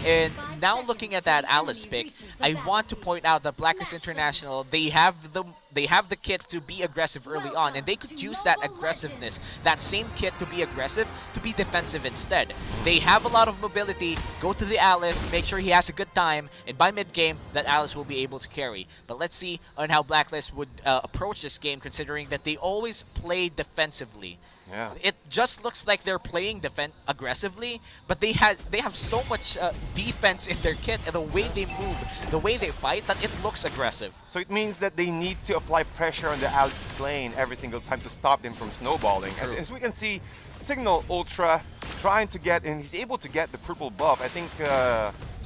And now looking at that Alice pick, I want to point out that Blacklist International, they have the kit to be aggressive early on, and they could use that aggressiveness, that same kit to be aggressive, to be defensive instead. They have a lot of mobility, go to the Alice, make sure he has a good time, and by mid-game, that Alice will be able to carry. But let's see on how Blacklist would approach this game, considering that they always play defensively. Yeah. It just looks like they're playing aggressively, but they have so much defense in their kit, and the way they move, the way they fight, that it looks aggressive. So it means that they need to apply pressure on the Alice lane every single time to stop them from snowballing. As we can see, Cignal Ultra trying to get, and he's able to get the purple buff. I think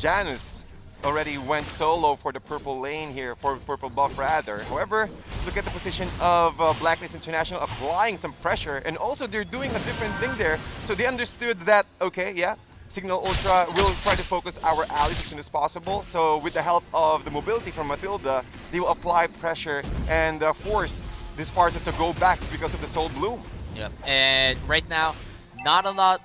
Janus already went solo for the purple lane here, for purple buff rather. However, look at the position of Blacklist International applying some pressure, and also they're doing a different thing there. So they understood that, okay, yeah, Cignal Ultra will try to focus our allies as soon as possible. So with the help of the mobility from Matilda, they will apply pressure and force this Sparta to go back because of the Soul Bloom. Yeah, and right now, not a lot.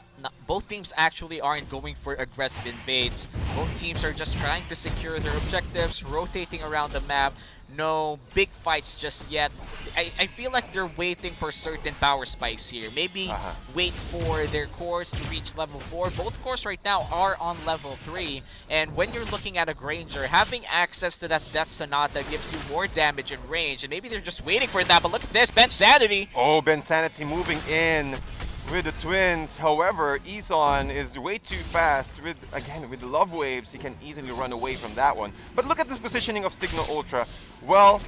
Both teams actually aren't going for aggressive invades. Both teams are just trying to secure their objectives, rotating around the map. No big fights just yet. I feel like they're waiting for certain power spikes here. Maybe wait for their cores to reach level 4. Both cores right now are on level 3. And when you're looking at a Granger, having access to that Death Sonata gives you more damage and range. And maybe they're just waiting for that. But look at this, Ben Sanity. Oh, Ben Sanity moving in with the twins. However, Ison is way too fast. With the love waves, he can easily run away from that one. But look at this positioning of Cignal Ultra. Well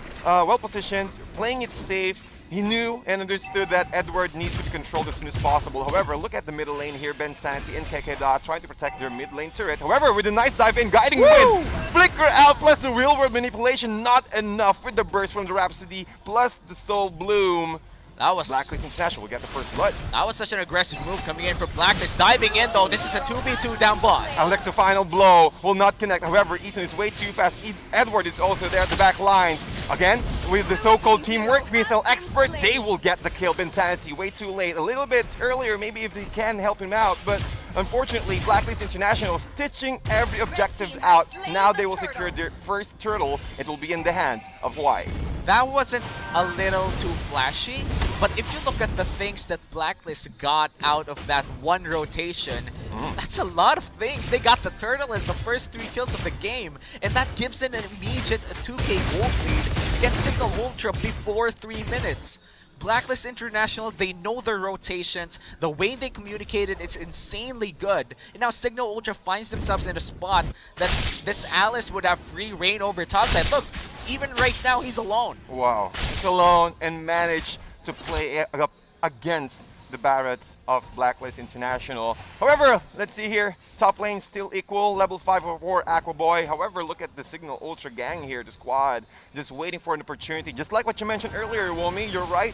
positioned, playing it safe. He knew and understood that Edward needs to be controlled as soon as possible. However, look at the middle lane here. Ben Sanity and Kekeda trying to protect their mid lane turret. However, with a nice dive in, guiding win. Flicker out plus the real world manipulation, not enough with the burst from the Rhapsody plus the Soul Bloom. That was Blacklist International will get the first blood. That was such an aggressive move coming in from Blacklist. Diving in though, this is a 2v2 down bot. Electro final blow will not connect. However, Eason is way too fast. Edward is also there at the back lines. Again, with the so-called teamwork, Missile Expert, they will get the kill. Insanity way too late. A little bit earlier, maybe if they can help him out, but unfortunately, Blacklist International stitching every objective out. Now they will secure their first turtle. It will be in the hands of Wise. That wasn't a little too flashy, but if you look at the things that Blacklist got out of that one rotation, that's a lot of things. They got the turtle in the first 3 kills of the game, and that gives them an immediate 2k gold lead against Cignal Ultra before 3 minutes. Blacklist International, they know their rotations. The way they communicated, it's insanely good. And now Cignal Ultra finds themselves in a spot that this Alice would have free reign over topside. Look, even right now, he's alone. Wow, he's alone and managed to play up against the Barretts of Blacklist International. However, let's see here, top lane still equal, level 5 or 4 Aquaboy. However, look at the Cignal Ultra gang here, the squad, just waiting for an opportunity. Just like what you mentioned earlier, Womi, you're right.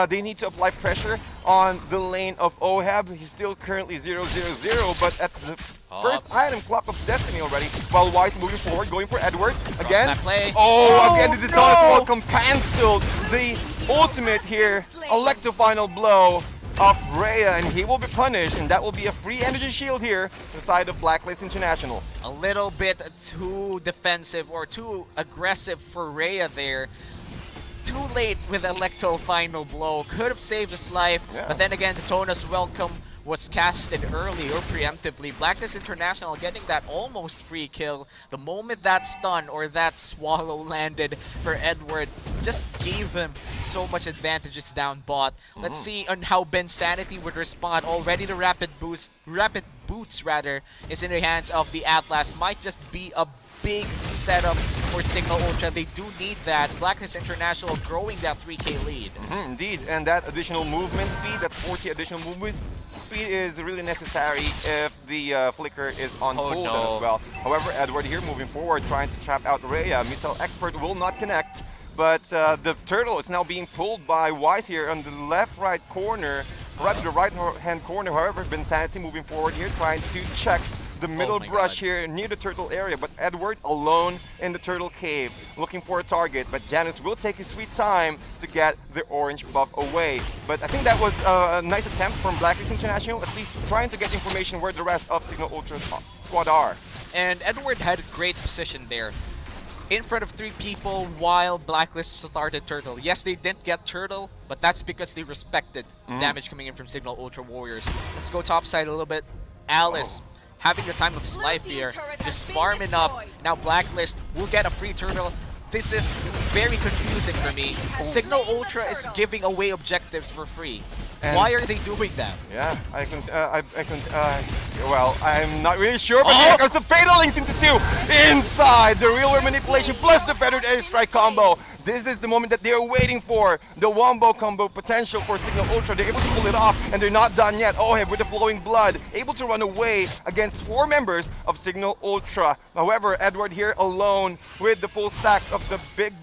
They need to apply pressure on the lane of Ohab. He's still currently 0-0-0, but at the first item, Clock of Destiny already, while Wise moving forward, going for Edward. Again, again, this is not as well cancelled. The ultimate here, Electro final blow of Rhea, and he will be punished, and that will be a free energy shield here to the side of Blacklist International. A little bit too defensive or too aggressive for Rhea there. Too late with Electro final blow. Could have saved his life, but then again, Tona's welcome was casted early or preemptively. Blacklist International getting that almost free kill. The moment that stun or that swallow landed for Edward just gave him so much advantages down bot. Let's see on how Ben Sanity would respond. Already the rapid boots rather is in the hands of the Atlas. Might just be a big setup for Cignal Ultra. They do need that. Blacklist International growing that 3k lead. Indeed, and that additional movement speed, that 40 additional movement speed is really necessary if the flicker is on cooldown as well. However, Edward here moving forward, trying to trap out Rhea. Missile Expert will not connect, but the turtle is now being pulled by Wise here on the left-right corner, right to the right-hand corner. However, Insanity moving forward here, trying to check the middle brush here near the turtle area, but Edward alone in the turtle cave looking for a target, but Janus will take his sweet time to get the orange buff away. But I think that was a nice attempt from Blacklist International, at least trying to get information where the rest of Cignal Ultra's squad are. And Edward had a great position there. In front of 3 people while Blacklist started Turtle. Yes, they didn't get Turtle, but that's because they respected damage coming in from Cignal Ultra Warriors. Let's go topside a little bit. Alice having the time of his life here, just farming up. Now Blacklist will get a free Turtle. This is very confusing for me. Cignal Ultra is giving away objectives for free. And why are they doing that? Yeah, well, I'm not really sure, but here comes the Fatal Links into 2 inside the real world manipulation plus the feathered airstrike combo. This is the moment that they're waiting for. The wombo combo potential for Cignal Ultra. They're able to pull it off, and they're not done yet. Oheb with the flowing blood, able to run away against 4 members of Cignal Ultra. However, Edward here alone with the full stacks of the big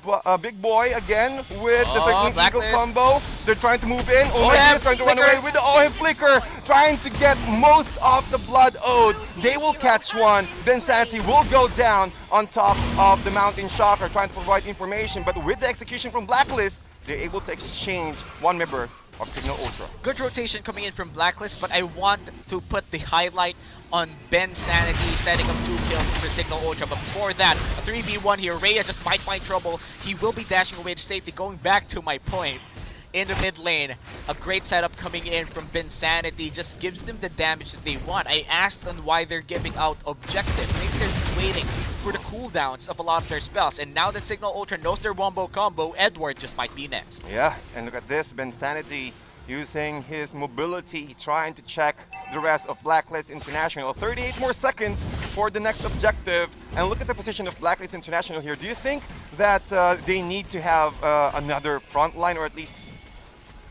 boy again with the Cycling Eagle combo. They're trying to move in. Oheb is trying to run away with the Oheb flicker, trying to get most of the blood owed. They will catch one. Then Sanity will go down on top of the Mountain Shocker, trying to provide information, but with the execution from Blacklist, they're able to exchange 1 member of Cignal Ultra. Good rotation coming in from Blacklist, but I want to put the highlight on Ben Sanity setting up 2 kills for Cignal Ultra. But before that, a 3v1 here. Rhea just might find trouble. He will be dashing away to safety. Going back to my point, in the mid lane, a great setup coming in from Ben Sanity just gives them the damage that they want. I asked them why they're giving out objectives. Maybe they're just waiting for the cooldowns of a lot of their spells. And now that Cignal Ultra knows their wombo combo, Edward just might be next. Yeah, and look at this, Ben Sanity using his mobility, trying to check the rest of Blacklist International. 38 more seconds for the next objective. And look at the position of Blacklist International here. Do you think that they need to have another front line, or at least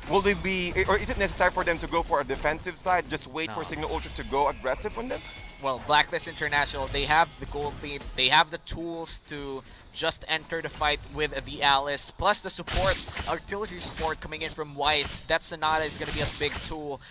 will they be, or is it necessary for them to go for a defensive side? Just wait for Cignal Ultra to go aggressive on them? Well, Blacklist International, they have the gold lead, they have the tools to just enter the fight with the Alice, plus the support, artillery support coming in from Whites. That Sonata is going to be a big tool.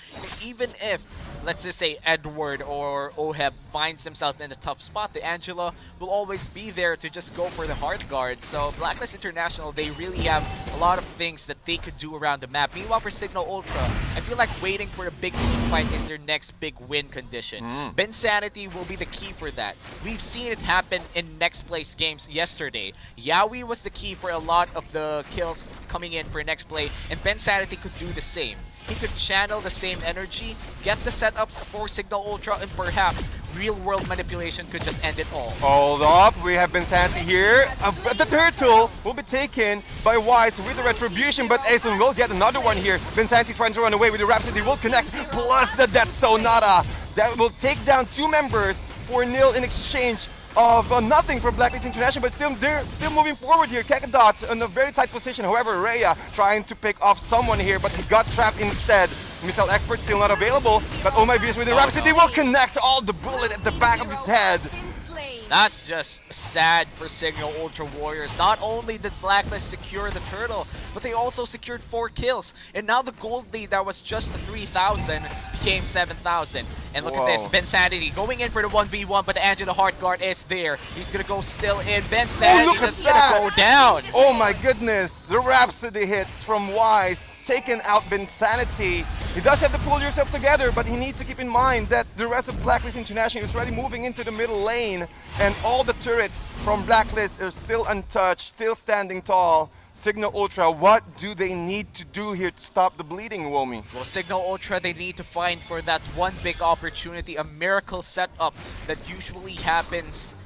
Even if, let's just say, Edward or Oheb finds himself in a tough spot, the Angela will always be there to just go for the hard guard. So Blacklist International, they really have a lot of things that they could do around the map. Meanwhile, for Cignal Ultra, I feel like waiting for a big team fight is their next big win condition. Ben Sanity will be the key for that. We've seen it happen in next place games yesterday. Yaoi was the key for a lot of the kills coming in for next play, and Ben Sanity could do the same. He could channel the same energy, get the setups for Cignal Ultra, and perhaps real-world manipulation could just end it all. Hold up, we have Ben Sanity here. The turtle will be taken by Wise with the retribution, but Aeson will get another one here. Ben Sanity trying to run away with the Rhapsody will connect, plus the Death Sonata. That will take down 2 members for nil in exchange of nothing from Blacklist International, but they're still moving forward here. Kekadots in a very tight position. However, Rhea trying to pick off someone here, but he got trapped instead. Missile Expert still not available, but oh my goodness, with the Rhapsody will connect all the bullet at the back of his head. That's just sad for Cignal Ultra Warriors. Not only did Blacklist secure the turtle, but they also secured 4 kills. And now the gold lead that was just 3,000 became 7,000. And look at this, Ben Sanity going in for the 1v1, but the Angela Heart Guard is there. He's gonna go still in. Ben Sanity just gonna go down. Oh my goodness, the Rhapsody hits from Wise, taken out Ben Sanity. He does have to pull yourself together, but he needs to keep in mind that the rest of Blacklist International is already moving into the middle lane, and all the turrets from Blacklist are still untouched, still standing tall. Cignal Ultra, what do they need to do here to stop the bleeding, Womi? Well, Cignal Ultra, they need to find for that one big opportunity, a miracle setup that usually happens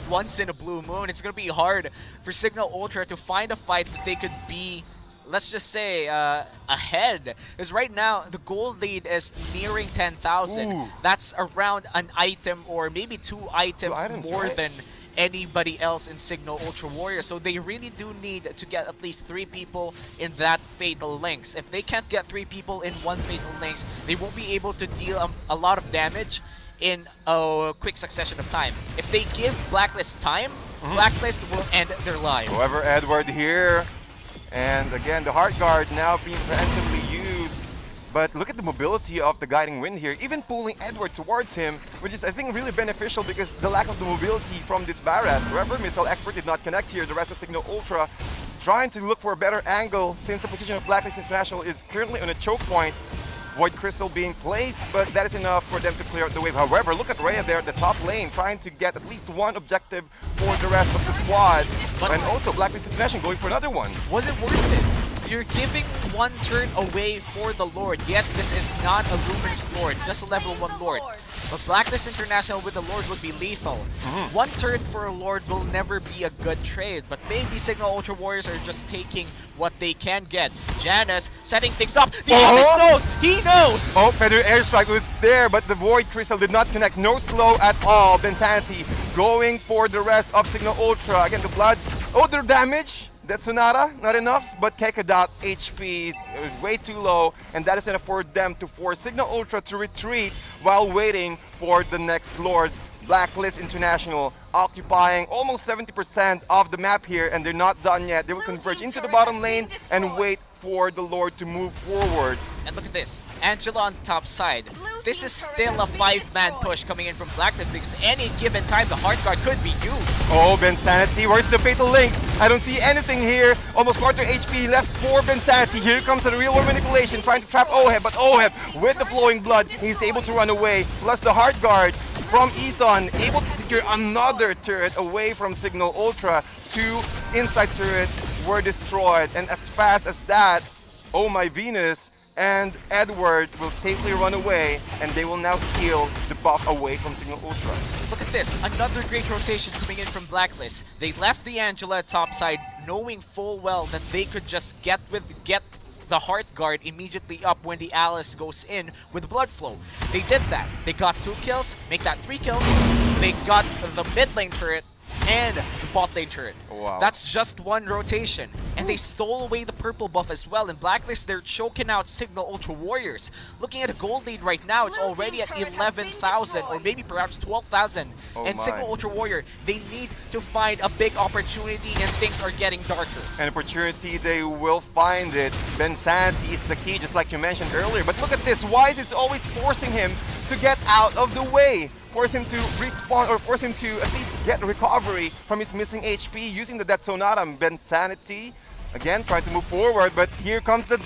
once in a blue moon. It's going to be hard for Cignal Ultra to find a fight that they could be, let's just say, ahead. Because right now, the gold lead is nearing 10,000. That's around an item or maybe 2 items more than anybody else in Cignal Ultra Warrior. So they really do need to get at least 3 people in that Fatal Links. If they can't get 3 people in one Fatal Links, they won't be able to deal a lot of damage in a quick succession of time. If they give Blacklist time, Blacklist will end their lives. However, Edward here, and again, the Heart Guard now being preemptively used. But look at the mobility of the Guiding Wind here, even pulling Edward towards him, which is, I think, really beneficial because the lack of the mobility from this Barret. However, Missile Expert did not connect here. The rest of Cignal Ultra trying to look for a better angle since the position of Blacklist International is currently on a choke point. Void Crystal being placed, but that is enough for them to clear out the wave. However, look at Rhea there at the top lane, trying to get at least one objective for the rest of the squad. And also Blacklist International going for another one. Was it worth it? You're giving one turn away for the Lord. Yes, this is not a Luminous Lord, just a level 1 Lord. But Blacklist International with the Lord would be lethal. One turn for a Lord will never be a good trade, but maybe Cignal Ultra Warriors are just taking what they can get. Janus setting things up. The Abyss knows! He knows! Oh, Feather Airstrike was there, but the Void Crystal did not connect. No slow at all. Bensanity going for the rest of Cignal Ultra. Again, the blood. Oh, their damage. That Sonata, not enough, but Kekadot HP is way too low, and that is enough for them to force Cignal Ultra to retreat while waiting for the next Lord. Blacklist International occupying almost 70% of the map here, and they're not done yet. They will converge into the bottom lane and wait for the Lord to move forward. And look at this, Angela on the top side. This is still a 5-man push coming in from Blacklist because any given time the Heart Guard could be used. Oh, Bensanity, where's the Fatal Links? I don't see anything here. Almost quarter HP left for Bensanity. Here comes the real world manipulation, trying to trap Oheb, but Oheb with the flowing blood, he's able to run away. Plus the Heart Guard from Ison, able to secure another turret away from Cignal Ultra. 2 inside turrets were destroyed, and as fast as that, oh my Venus and Edward will safely run away, and they will now steal the buff away from Cignal Ultra. Look at this, another great rotation coming in from Blacklist. They left the Angela at top side knowing full well that they could just get the Heart Guard immediately up when the Alice goes in with Blood Flow. They did that. They got 2 kills, make that 3 kills. They got the mid lane turret and the bot lane turret. Wow. That's just one rotation. And they stole away the purple buff as well. In Blacklist, they're choking out Cignal Ultra Warriors. Looking at a gold lead right now, it's already at 11,000 or maybe perhaps 12,000. And Cignal Ultra Warrior, they need to find a big opportunity, and things are getting darker. An opportunity, they will find it. Bensanity is the key, just like you mentioned earlier. But look at this, Wise is always forcing him to get out of the way. Force him to respawn, or force him to at least get recovery from his missing HP using the Death Sonata. Bensanity again trying to move forward, but here comes the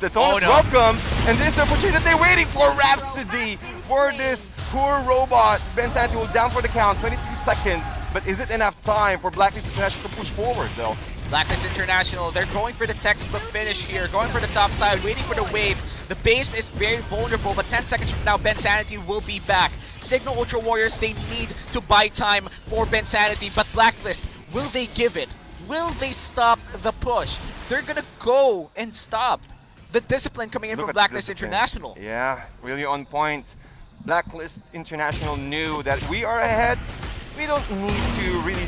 Tonus welcome, and this is the opportunity that they're waiting for. Rhapsody for this poor robot. Bensanity will down for the count, 22 seconds, but is it enough time for Blacklist International to push forward though? Blacklist International, they're going for the textbook finish here, going for the top side, waiting for the wave. The base is very vulnerable, but 10 seconds from now, Bensanity will be back. Cignal Ultra Warriors, they need to buy time for Bensanity, but Blacklist, will they give it? Will they stop the push? They're gonna go and stop the discipline coming in from Blacklist International. Yeah, really on point. Blacklist International knew that we are ahead. We don't need to really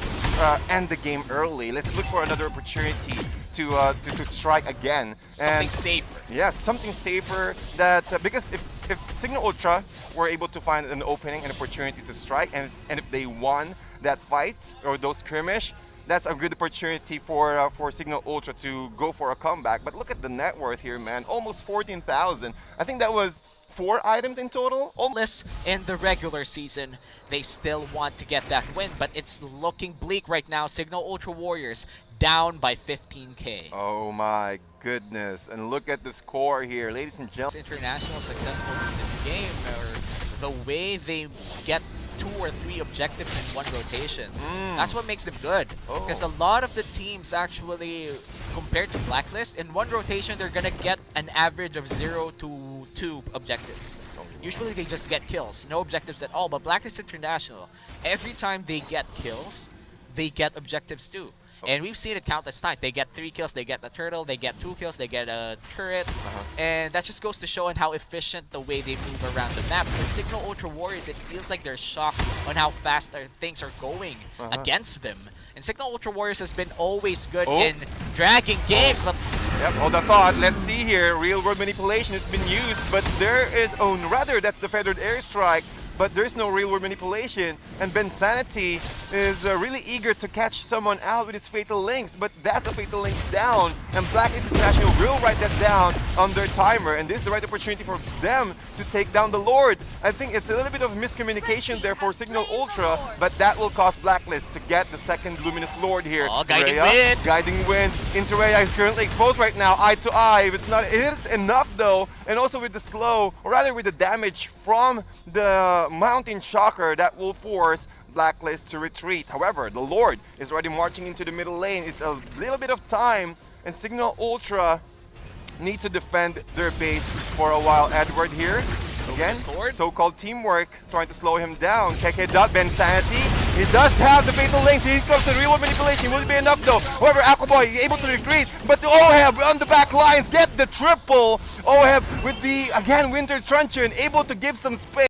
end the game early. Let's look for another opportunity to strike again. Something safer. Yeah, something safer. That because if Cignal Ultra were able to find an opening, an opportunity to strike, and if they won that fight or those skirmish, that's a good opportunity for Cignal Ultra to go for a comeback. But look at the net worth here, man. Almost 14,000. I think that was 4 items in total. Almost in the regular season, they still want to get that win, but it's looking bleak right now. Cignal Ultra Warriors down by 15k. Oh my goodness. And look at the score here, ladies and gentlemen. International successful in this game, or the way they get 2 or 3 objectives in one rotation. That's what makes them good. Because a lot of the teams actually, compared to Blacklist, in one rotation they're gonna get an average of 0 to 2 objectives. Usually they just get kills, no objectives at all. But Blacklist International, every time they get kills, they get objectives too. And we've seen it countless times. They get 3 kills, they get the turtle, they get 2 kills, they get a turret. And that just goes to show how efficient the way they move around the map. For Cignal Ultra Warriors, it feels like they're shocked on how fast things are going against them. And Cignal Ultra Warriors has been always good in dragging games, but... Yep, hold that thought. Let's see here. Real world manipulation has been used, but there is... Oh, rather, that's the Feathered Airstrike. But there's no real world manipulation, and Bensanity is really eager to catch someone out with his Fatal Links, but that's a Fatal Links down, and Blacklist International will write that down on their timer, and this is the right opportunity for them to take down the Lord. I think it's a little bit of miscommunication there for Cignal Ultra, but that will cost Blacklist to get the second Luminous Lord here. Guiding Wind! Guiding Wind into Rhea is currently exposed right now, eye to eye. If it's not, it is enough though. and also with the slow, or rather with the damage from the Mountain Shocker that will force Blacklist to retreat. However, the Lord is already marching into the middle lane. It's a little bit of time, and Cignal Ultra needs to defend their base for a while. Edward here, again, so-called teamwork, trying to slow him down. Keke.Bensanity, he does have the fatal links. Here comes the real manipulation. Will it be enough though? However, Aquaboy is able to retreat, but the Oheb on the back lines get the triple. Oheb with the, again, Winter Truncheon, able to give some space.